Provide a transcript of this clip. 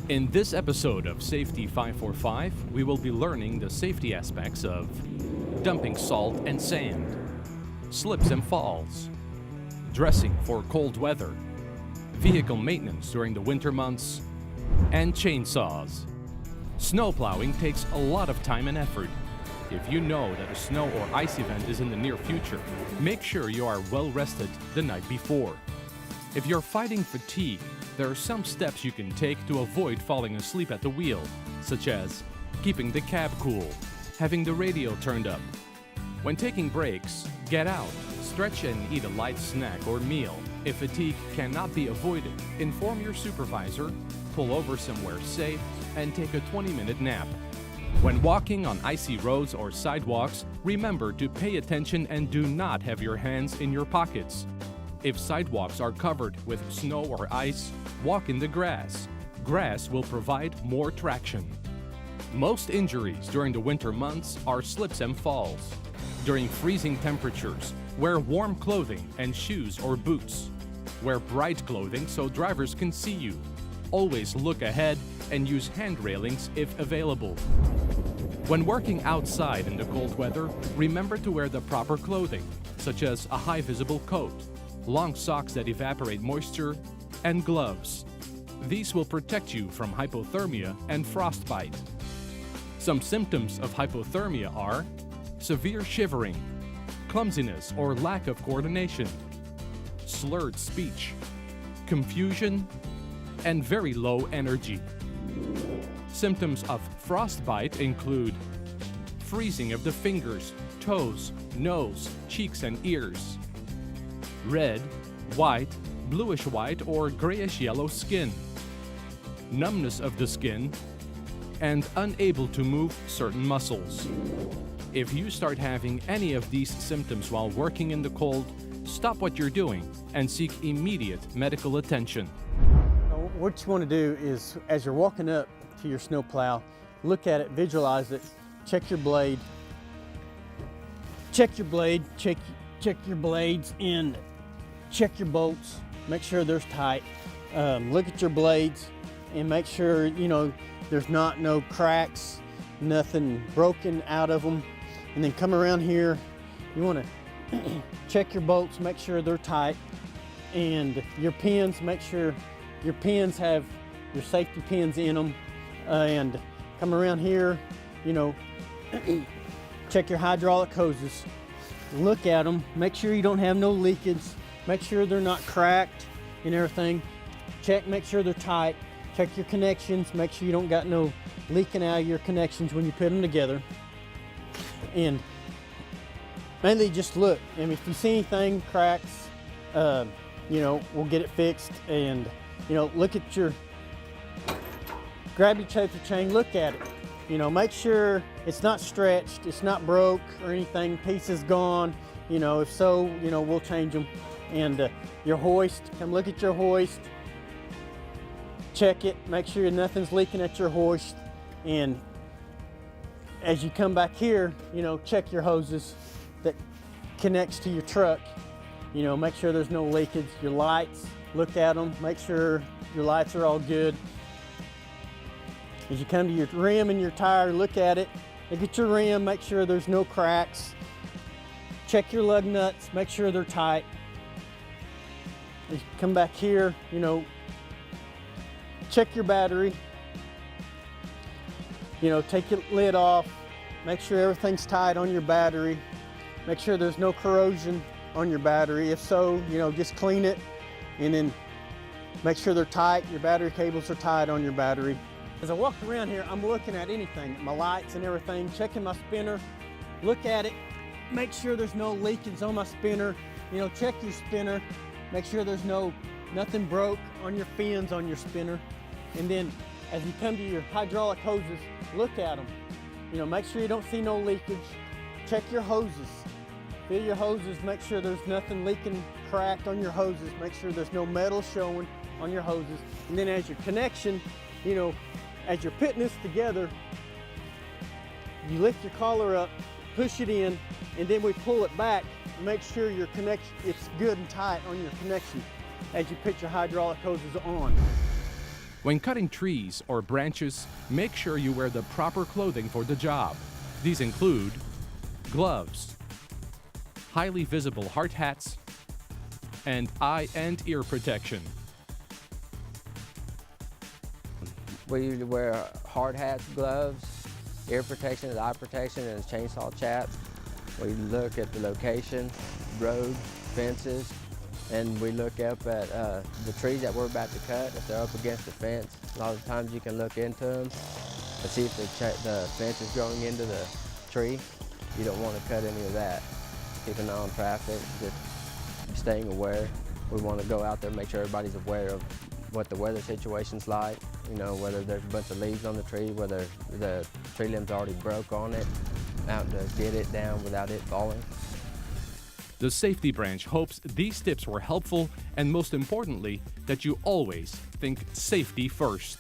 In this episode of Safety 545, we will be learning the safety aspects of dumping salt and sand, slips and falls, dressing for cold weather, vehicle maintenance during the winter months, and chainsaws. Snow plowing takes a lot of time and effort. If you know that a snow or ice event is in the near future, make sure you are well rested the night before. If you're fighting fatigue, there are some steps you can take to avoid falling asleep at the wheel, such as keeping the cab cool, having the radio turned up. When taking breaks, get out, stretch and eat a light snack or meal. If fatigue cannot be avoided, inform your supervisor, pull over somewhere safe, and take a 20-minute nap. When walking on icy roads or sidewalks, remember to pay attention and do not have your hands in your pockets. If sidewalks are covered with snow or ice, walk in the grass. Grass will provide more traction. Most injuries during the winter months are slips and falls. During freezing temperatures, wear warm clothing and shoes or boots. Wear bright clothing so drivers can see you. Always look ahead and use hand railings if available. When working outside in the cold weather, remember to wear the proper clothing, such as a high visible coat, long socks that evaporate moisture, and gloves. These will protect you from hypothermia and frostbite. Some symptoms of hypothermia are severe shivering, clumsiness or lack of coordination, slurred speech, confusion, and very low energy. Symptoms of frostbite include freezing of the fingers, toes, nose, cheeks, and ears, red, white, bluish-white, or grayish-yellow skin, numbness of the skin, and unable to move certain muscles. If you start having any of these symptoms while working in the cold, stop what you're doing and seek immediate medical attention. What you want to do is, as you're walking up to your snow plow, look at it, visualize it, check your blade, check your blades, and check your bolts. Make sure they're tight. Look at your blades and make sure there's no cracks, nothing broken out of them. And then come around here. You want to check your bolts, make sure they're tight, and your pins. Make sure your pins have your safety pins in them. And come around here. Check your hydraulic hoses. Look at them. Make sure you don't have no leakage. Make sure they're not cracked and everything. Make sure they're tight. Check your connections. Make sure you don't got no leaking out of your connections when you put them together. And mainly just look. And if you see anything, cracks, we'll get it fixed. And, look at grab your chafer chain, look at it. Make sure it's not stretched, it's not broke or anything, pieces gone. If so, we'll change them. And your hoist, come look at your hoist, check it, make sure nothing's leaking at your hoist. And as you come back here, check your hoses that connects to your truck. Make sure there's no leakage. Your lights, look at them, make sure your lights are all good. As you come to your rim and your tire, look at it. Look at your rim, make sure there's no cracks. Check your lug nuts, make sure they're tight. As you come back here, check your battery. Take your lid off, make sure everything's tight on your battery. Make sure there's no corrosion on your battery. If so, just clean it, and then make sure they're tight. Your battery cables are tight on your battery. As I walk around here, I'm looking at anything, my lights and everything, checking my spinner. Look at it, make sure there's no leakage on my spinner. Check your spinner, make sure there's nothing broke on your fins on your spinner. And then as you come to your hydraulic hoses, look at them. Make sure you don't see no leakage. Check your hoses. Feel your hoses, make sure there's nothing leaking, cracked on your hoses. Make sure there's no metal showing on your hoses. And then as your connection, as you're putting this together, you lift your collar up, push it in, and then we pull it back. Make sure your connection, it's good and tight on your connection as you put your hydraulic hoses on. When cutting trees or branches, make sure you wear the proper clothing for the job. These include gloves, highly visible hard hats, and eye and ear protection. We wear hard hats, gloves, ear protection, eye protection, and a chainsaw chap. We look at the location, road, fences, and we look up at the trees that we're about to cut. If they're up against the fence, a lot of times you can look into them and see if the fence is growing into the tree. You don't want to cut any of that. Keep an eye on traffic, just staying aware. We want to go out there and make sure everybody's aware of what the weather situation's like, you know, whether there's a bunch of leaves on the tree, whether the tree limbs already broke on it, out to get it down without it falling. The Safety Branch hopes these tips were helpful and most importantly, that you always think safety first.